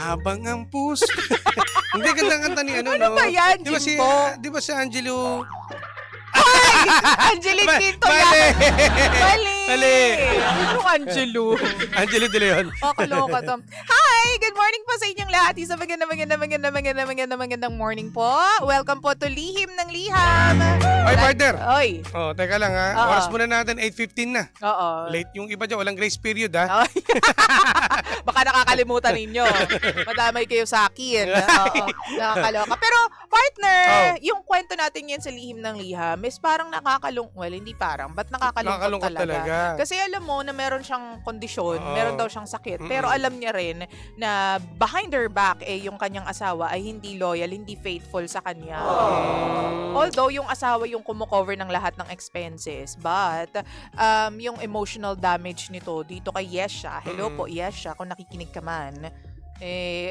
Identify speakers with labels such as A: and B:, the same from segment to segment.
A: Habang ang puso. Hindi, gandang kanta ni ano,
B: Ano
A: no?
B: ba yan,
A: Di ba si,
B: Jimbo?
A: di ba si Angelo?
B: Angeline Quinto
A: Mali!
B: yan. Mali!
A: Mali!
B: Ano Angelo?
A: Angelo De Leon.
B: Kakaloka to. Hi! Good morning po sa inyong lahat. Isang magandang morning po. Welcome po to Lihim ng Liham.
A: Oy, partner.
B: Oy.
A: Oh, teka lang ha.
B: Oo.
A: Oras muna natin, 8:15 na.
B: Oo.
A: Late yung iba dyan, walang grace period ha.
B: Oy. Baka nakakalimutan ninyo. Madamay kayo sa akin. Oo. Nakakaloka. Pero, partner, yung kwento natin yan sa Lihim ng Liham is parang well, hindi parang. Ba't nakakalungkot talaga? Kasi alam mo na meron siyang kondisyon, meron daw siyang sakit. Pero alam niya rin na behind her back, yung kanyang asawa ay hindi loyal, hindi faithful sa kanya. Although, yung asawa yung kumukover ng lahat ng expenses. But, yung emotional damage nito dito kay Yesha, hello po Yesha, kung nakikinig ka man,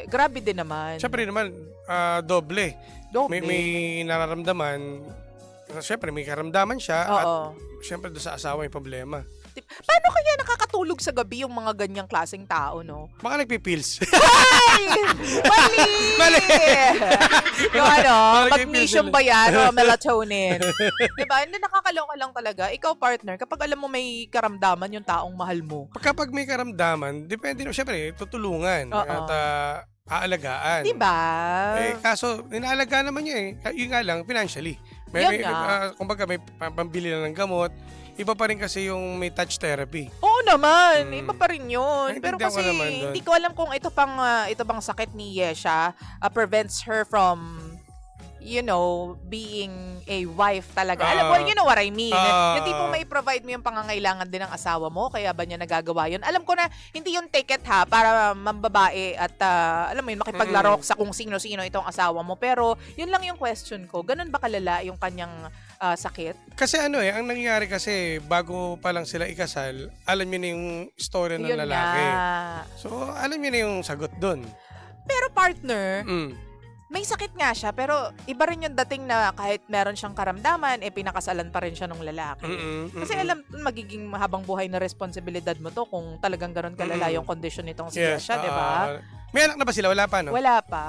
B: grabe din naman.
A: Siyempre naman, doble.
B: Doble.
A: May nararamdaman. Siyempre, may karamdaman siya.
B: Oo.
A: At siyempre, doon sa asawa yung problema.
B: Paano kaya nakakatulog sa gabi yung mga ganyang klaseng tao, no?
A: Baka nagpipills.
B: Ay! Mali!
A: Mali!
B: Yung ano,
A: Mali kayo
B: magnesium
A: pills
B: ba yan o melatonin? Diba? Hindi, nakakaloka lang talaga. Ikaw, partner, kapag alam mo may karamdaman yung taong mahal mo.
A: Kapag may karamdaman, depende na, siyempre, tutulungan.
B: Oo.
A: At aalagaan.
B: Diba?
A: Kaso, inaalagaan naman niya eh. Yun nga lang, financially.
B: Yun nga.
A: Kumbaga, may pambili lang ng gamot. Iba pa rin kasi yung may touch therapy.
B: Oo naman, iba pa rin yun. Pero
A: Naintindihan ko
B: kasi
A: naman doon.
B: hindi ko alam kung ito bang sakit ni Yesha prevents her from being a wife talaga. Alam mo, you know what I mean. Yung tipong may provide mo yung pangangailangan din ng asawa mo, kaya ba niya nagagawa yun? Alam ko na, hindi yung take it para mambabae at, alam mo yun, makipaglaro sa kung sino-sino itong asawa mo. Pero, yun lang yung question ko. Ganun ba kalala yung kanyang sakit?
A: Kasi ang nangyayari kasi, bago pa lang sila ikasal, alam niyo na yung story ng
B: Yun
A: lalaki.
B: nga.
A: So, alam niyo na yung sagot doon.
B: Pero partner, may sakit nga siya, pero iba rin yung dating na kahit meron siyang karamdaman, pinakasalan pa rin siya ng lalaki. Kasi alam, magiging mahabang buhay na responsibilidad mo to kung talagang ganun kalala yung kondisyon nitong si Yesha, di ba?
A: May anak na ba sila? Wala pa, no?
B: Wala pa.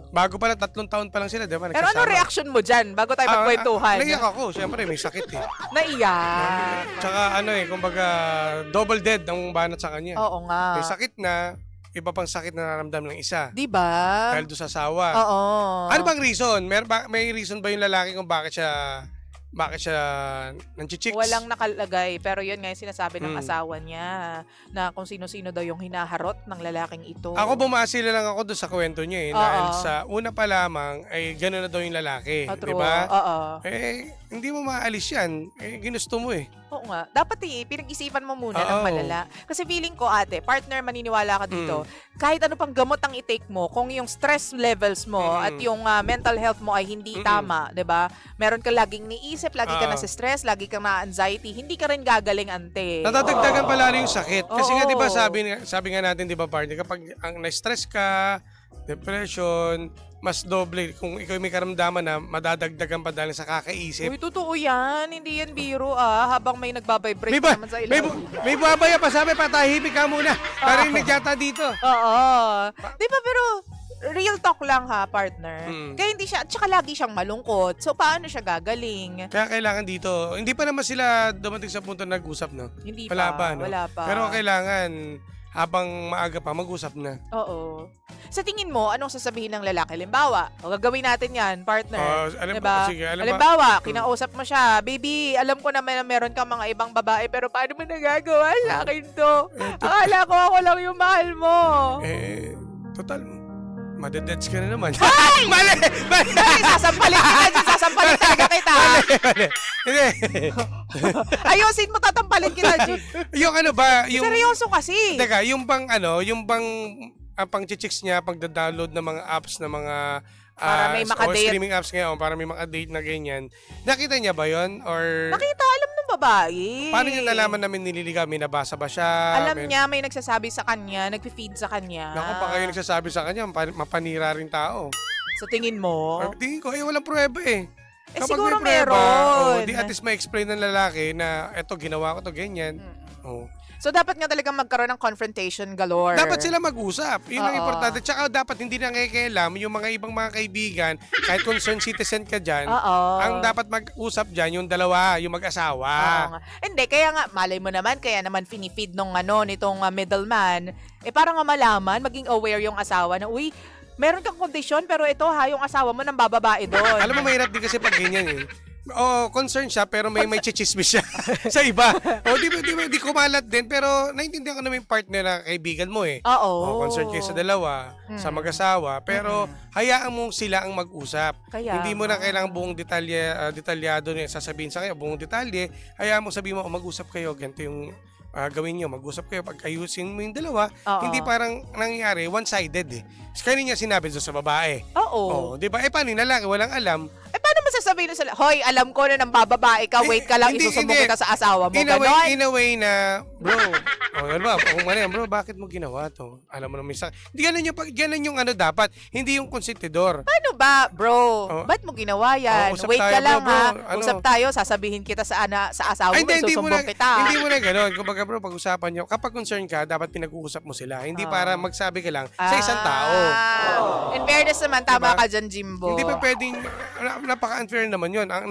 A: Bago pa lang, 3 taon pa lang sila, di ba?
B: Pero ano reaction mo dyan bago tayo magkwentuhan?
A: Naiyak ako. Siyempre, may sakit eh.
B: Naiyak.
A: Tsaka kumbaga, double dead ang banat sa kanya.
B: Oo nga.
A: May sakit na, iba pang sakit na nararamdaman ng isa.
B: Di ba?
A: Dahil doon sa asawa.
B: Oo.
A: Ano bang reason? May reason ba yung lalaki kung bakit siya nanchichicks?
B: Walang nakalagay. Pero yun nga yung sinasabi ng asawa niya na kung sino-sino daw yung hinaharot ng lalaking ito.
A: Ako bumasila lang ako doon sa kwento niya eh. Dahil sa una pa lamang ay gano'n na daw yung lalaki. Di ba?
B: Oo.
A: Hindi mo maalis yan. Ginusto mo eh.
B: Oo nga. Dapat pinag-isipan mo muna ng malala. Kasi feeling ko, ate, partner, maniniwala ka dito, kahit ano pang gamot ang i-take mo, kung yung stress levels mo at yung mental health mo ay hindi tama, 'di ba? Meron ka laging niisip, lagi ka nasa stress, lagi kang na-anxiety, hindi ka rin gagaling, ante.
A: Nadadagdagan pala yung sakit. Kasi nga 'di ba sabi nga natin 'di ba partner, kapag ang na-stress ka, depression, mas doble. Kung ikaw may karamdaman na madadagdagan pa dahil sa kakaisip.
B: Uy, totoo yan. Hindi yan biro habang may nagbabibrate naman sa ilaw.
A: May buwabaya pa, sabi patahimik ka muna. Narinig yata dito.
B: Oo. Di ba pero real talk lang partner. Kaya hindi siya, at saka lagi siyang malungkot. So, paano siya gagaling?
A: Kaya kailangan dito, hindi pa naman sila dumating sa punto na nag-usap, no?
B: Hindi
A: wala
B: pa,
A: no?
B: wala pa.
A: Pero kailangan, habang maaga pa, mag-usap na.
B: Oo. Sa tingin mo, anong sasabihin ng lalaki? Halimbawa, gagawin natin yan, partner. Diba?
A: Sige,
B: halimbawa, kinausap mo siya, baby, alam ko naman na meron kang mga ibang babae, pero paano mo nagagawa sa akin to? Akala ko ako lang yung mahal mo.
A: Total, madedets ka na naman.
B: Ay!
A: Mali!
B: Sasampalin kita dyan, sasampalin talaga kita.
A: Mali! Hindi.
B: Ayusin mo, tatampalin kita dyan.
A: Yung ano ba? Yung,
B: seryoso kasi.
A: Teka, yung bang pang chichicks niya, pagda-download ng mga apps na mga
B: para may makadate.
A: Streaming apps ngayon, para may makadate na ganyan. Nakita niya ba yon? Or
B: nakita, alam ng babae.
A: Paano niya nalaman namin nililigaw? May nabasa ba siya?
B: Alam niya, may nagsasabi sa kanya, nagpi-feed sa kanya.
A: Naku, pa kayo nagsasabi sa kanya, mapanira rin tao.
B: Sa tingin mo?
A: Tingin ko, walang prueba eh.
B: Kapag
A: siguro
B: meron.
A: Di at least ma-explain ng lalaki na eto, ginawa ko to, ganyan. Oh.
B: So, dapat nga talagang magkaroon ng confrontation galore.
A: Dapat sila mag-usap. Yun ang
B: Oo.
A: importante. Tsaka dapat hindi na nakikialam yung mga ibang mga kaibigan, kahit concerned citizen ka dyan,
B: Oo.
A: ang dapat mag-usap dyan yung dalawa, yung mag-asawa.
B: Oo nga. Hindi, kaya nga, malay mo naman, kaya naman finifeed nitong middleman, parang nga malaman, maging aware yung asawa na, uy, meron kang kondisyon, pero ito yung asawa mo nang bababae doon.
A: Alam mo, mahirap din kasi pag ganyan eh. Concerned siya pero may chichismis siya sa iba. Di kumalat din pero naintindihan ko na may partner na kaibigan mo eh.
B: Oo.
A: Concerned kayo sa dalawa, sa mag-asawa, pero hayaan mo sila ang mag-usap.
B: Kaya
A: Hindi mo na kailangan buong detalyado na sasabihin sa kanya, buong detalye. Hayaan mo sabihin mo, mag-usap kayo, ganito yung gawin nyo, mag-usap kayo, pag-ayusin mo yung dalawa,
B: Oo.
A: hindi parang nangyayari, one-sided eh. Kaya niya sinabi doon sa babae.
B: Oo.
A: Di ba? Paano yung lalaki, walang alam.
B: Paano masasabihin sila, hoy, alam ko na nang bababae ka, wait ka lang,
A: Hindi,
B: isusumbong
A: hindi.
B: kita sa asawa mo,
A: In
B: ganon.
A: a way na, bro, ano ba, kung ano yan, bro, bakit mo ginawa to? Alam mo naman, hindi ganun yung ano dapat, hindi yung konsentidor.
B: Paano ba, bro?
A: Oh.
B: Ba't mo ginawa yan?
A: Usap
B: Wait
A: tayo,
B: ka lang,
A: bro.
B: ha?
A: Ano?
B: Usap tayo, sasabihin kita sa asawa mo,
A: Hindi mo na,
B: isusumbong kita.
A: hindi mo na ganun. Kumbaga, bro, pag-usapan nyo, kapag concerned ka, dapat pinag-uusap mo sila. Hindi para magsabi ka lang sa isang tao.
B: In fairness naman, tama
A: Diba?
B: ka dyan, Jimbo.
A: Hindi pa pwedeng, napaka-unfair naman yun. Ang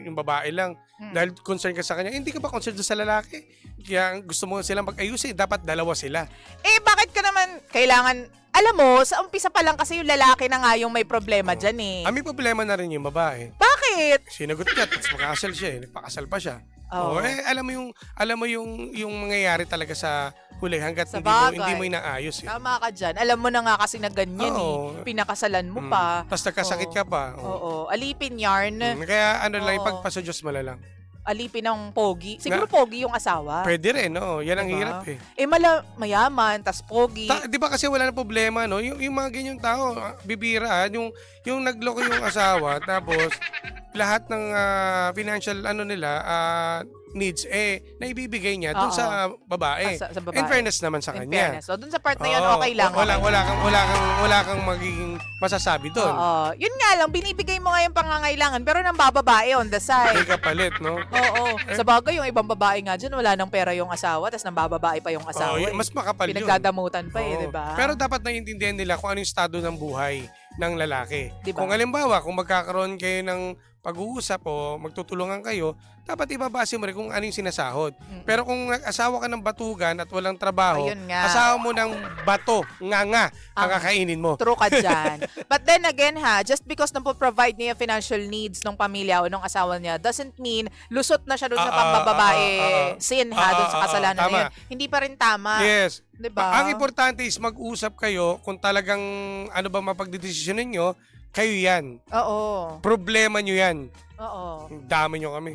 A: yung babae lang. Dahil concerned ka sa kanya, hindi ka ba concerned sa lalaki? Kaya gusto mo silang mag-ayusin, dapat dalawa sila.
B: Bakit ka naman kailangan, alam mo, sa umpisa pa lang kasi yung lalaki na nga yung may problema dyan eh.
A: May problema na rin yung babae.
B: Bakit?
A: Sinagot niya, tapos makasal siya eh. Nagpakasal pa siya.
B: Oo.
A: Alam mo yung mangyayari talaga sa huli hanggat
B: Sa
A: hindi
B: bagay.
A: mo inaayos eh.
B: Tama ka dyan. Alam mo na nga kasi na ganyan
A: Oo.
B: Pinakasalan mo pa.
A: Tapos nagkasakit ka pa.
B: Oo. Alipin yarn.
A: Kaya lang,
B: Oo.
A: ipagpasa Diyos malalang.
B: Alipin ng pogi. Siguro pogi yung asawa.
A: Pwede rin, no? Yan ang
B: Diba?
A: hirap eh.
B: Mayaman, tas pogi.
A: Di ba kasi wala na problema, no? Yung mga ganyang tao, bibira, yung nagloko yung asawa, tapos lahat ng financial nila, needs, naibibigay niya dun
B: Oo.
A: sa babae.
B: Sa babae.
A: In fairness naman sa
B: In
A: kanya.
B: fairness. So, dun sa part na yun,
A: Oo.
B: okay lang.
A: Wala kang magiging masasabi doon.
B: Oo. Yun nga lang, binibigay mo nga yung pangangailangan, pero nang bababae on the side.
A: May kapalit, no?
B: Oo. Sa bagay, yung ibang babae nga dyan, wala nang pera yung asawa, tas nang bababae pa yung asawa.
A: Oo, mas makapal yun.
B: Pinagdadamutan pa
A: Oo.
B: di ba?
A: Pero dapat naiintindihan nila kung ano yung estado ng buhay ng lalaki.
B: Diba?
A: Kung halimbawa, kung magkakaroon kayo ng pag-uusap o magtutulungan kayo, dapat ibabase mo rin kung ano yung sinasahod. Pero kung nag-asawa ka ng batugan at walang trabaho,
B: Ayun nga.
A: asawa mo ng bato, nga, ang kakainin mo.
B: True ka dyan. But then again just because provide niya yung financial needs ng pamilya o ng asawa niya doesn't mean lusot na siya doon sa pambababae sin doon sa kasalanan na
A: tama.
B: yun. Hindi pa rin tama.
A: Yes.
B: Diba?
A: Ang importante is mag-usap kayo kung talagang ano ba mapagdedesisyonan nyo, kayo yan.
B: Oo.
A: Problema nyo yan.
B: Oo.
A: Dami nyo kami.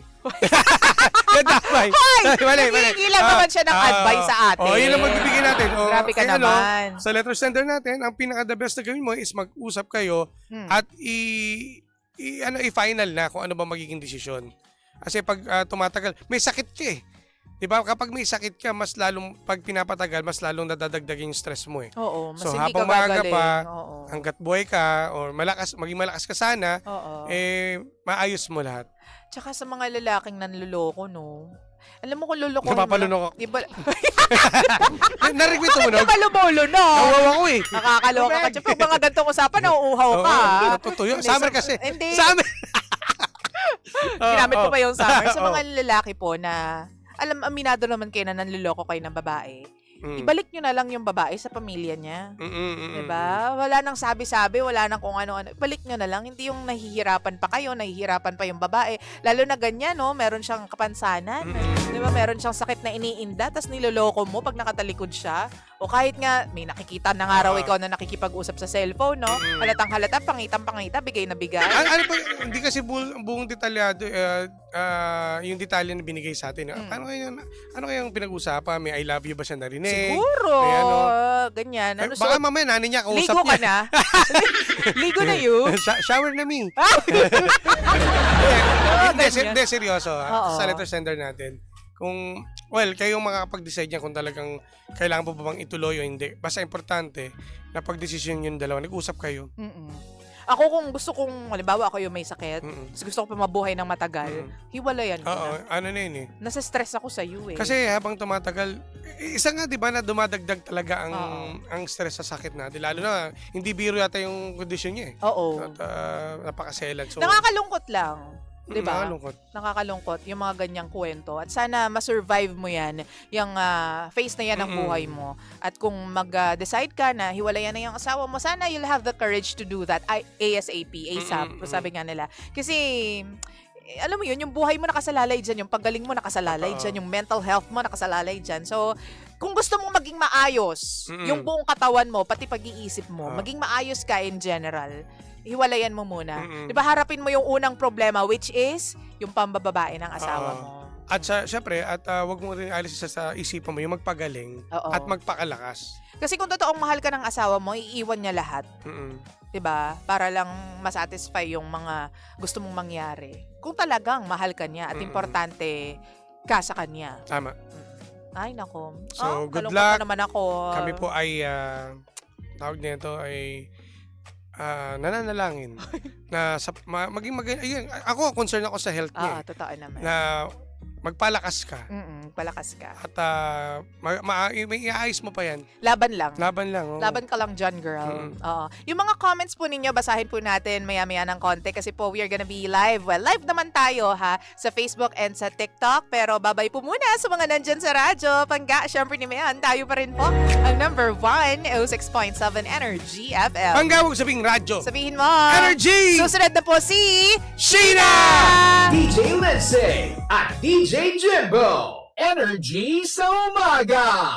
A: Yan damay. Mali.
B: Hihilang naman siya ng advice sa atin.
A: Yun lang magbibigay natin.
B: Grabe ka
A: kaya
B: naman.
A: Sa letter sender natin, ang pinaka-the best na gawin mo is mag-usap kayo at i-final na kung ano ba magiging desisyon. Kasi pag tumatagal, may sakit ka eh. Diba? Kapag may sakit ka, mas lalong, pag pinapatagal, mas lalong nadadagdag yung stress mo eh.
B: Oo. Mas
A: So,
B: hindi
A: habang
B: ka
A: maaga
B: gagaling.
A: pa,
B: Oo.
A: hanggat buhay ka, or maging malakas ka sana,
B: Oo.
A: maayos mo lahat.
B: Tsaka sa mga lalaking nanloloko, no? Alam mo kung lolokohin
A: Napapalunok ako.
B: Di ba?
A: Narinig mo ito mo, no?
B: Di ba lumulo, no?
A: Nawawa ko eh.
B: Nakakaloka ka. Tsaka pag mga gantong usapan, nauuhaw ka.
A: Natutuyo.
B: Hindi,
A: Summer kasi.
B: Hindi.
A: Summer.
B: Ginamit ko pa yung summer. Sa mga lalaki po na, aminado naman kayo na nanloloko kayo ng babae. Ibalik nyo na lang yung babae sa pamilya niya. Diba? Wala nang sabi-sabi, wala nang kung ano-ano. Ibalik nyo na lang. Hindi yung nahihirapan pa kayo, nahihirapan pa yung babae. Lalo na ganyan, no? Meron siyang kapansanan. Diba? Meron siyang sakit na iniinda, tas niloloko mo pag nakatalikod siya. O kahit nga, may nakikita na nga raw ikaw na nakikipag-usap sa cellphone, no? Halatang halata, pangitang-pangita, bigay na bigay.
A: Ano pa, hindi kasi buong detalyado, yung detalye na binigay sa atin. Ano kayang pinag-usapan? May I love you ba siya narinig?
B: Siguro.
A: May ano?
B: Ganyan. Ano,
A: Baka mamaya nanay niya kausap
B: ligo ka
A: niya.
B: na? Ligo na you?
A: Shower na me. Hindi, seryoso.
B: Oo.
A: Sa letter sender natin. Kung, kayong makakapag-decide niya kung talagang kailangan po ba bang ituloy o hindi. Basta importante na pag-desisyon yung dalawa, nag-usap kayo.
B: Ako kung gusto kong, halimbawa ako yung may sakit,
A: Mm-mm.
B: tapos gusto ko pa mabuhay ng matagal, hiwalayan ko
A: Oo,
B: na.
A: ano na yun eh.
B: Nasa-stress ako sa iyo eh.
A: Kasi habang tumatagal, isa nga 'di ba na dumadagdag talaga ang
B: Oo.
A: ang stress sa sakit natin. Lalo na hindi biro yata yung kondisyon niya eh.
B: Oo.
A: At napakaselan. So,
B: Nakakalungkot lang. 'Di ba?
A: Nakakalungkot.
B: Nakakalungkot yung mga ganyang kwento. At sana ma-survive mo yan, yung phase na yan ng buhay mo. At kung mag-decide ka na hiwalayan na yung asawa mo, sana you'll have the courage to do that ASAP, ASAP. Sabi nga nila. Kasi, alam mo yun, yung buhay mo nakasalalay dyan, yung paggaling mo nakasalalay dyan, yung mental health mo nakasalalay dyan. So, kung gusto mong maging maayos, yung buong katawan mo, pati pag-iisip mo, maging maayos ka in general, hiwalayan mo muna. Di ba, harapin mo yung unang problema, which is yung pambababae ng asawa mo.
A: At syempre, wag mo rin alis sa isipan mo yung magpagaling
B: Oo.
A: at magpakalakas.
B: Kasi kung totoong mahal ka ng asawa mo, iiwan niya lahat.
A: Mm-mm.
B: 'Di ba? Para lang masatisfy yung mga gusto mong mangyari. Kung talagang mahal ka niya at importante ka sa kanya.
A: Tama.
B: Ay, nako.
A: So, good
B: kalungkot
A: luck.
B: na naman ako.
A: Kami po ay tawag nito ay nananalangin na maging ayun, ako concerned ako sa health niya.
B: Totoo naman.
A: Na magpalakas ka.
B: Palakas ka.
A: At may iayos mo pa yan.
B: Laban lang.
A: Laban lang. Oh.
B: Laban ka lang dyan, girl. Oo. Yung mga comments po ninyo, basahin po natin maya-maya ng konti kasi po we are gonna be live. Well, live naman tayo ha, sa Facebook and sa TikTok. Pero babay po muna sa mga nandyan sa radyo. Pangga, syempre ni Mayan, tayo pa rin po ang number 1, 06.7 Energy FM.
A: Panggawag sabing radyo.
B: Sabihin mo.
A: Energy!
B: Susunod na po si
A: Sheena!
C: DJ Lindsay at DJ Jimbo. Energy sa umaga.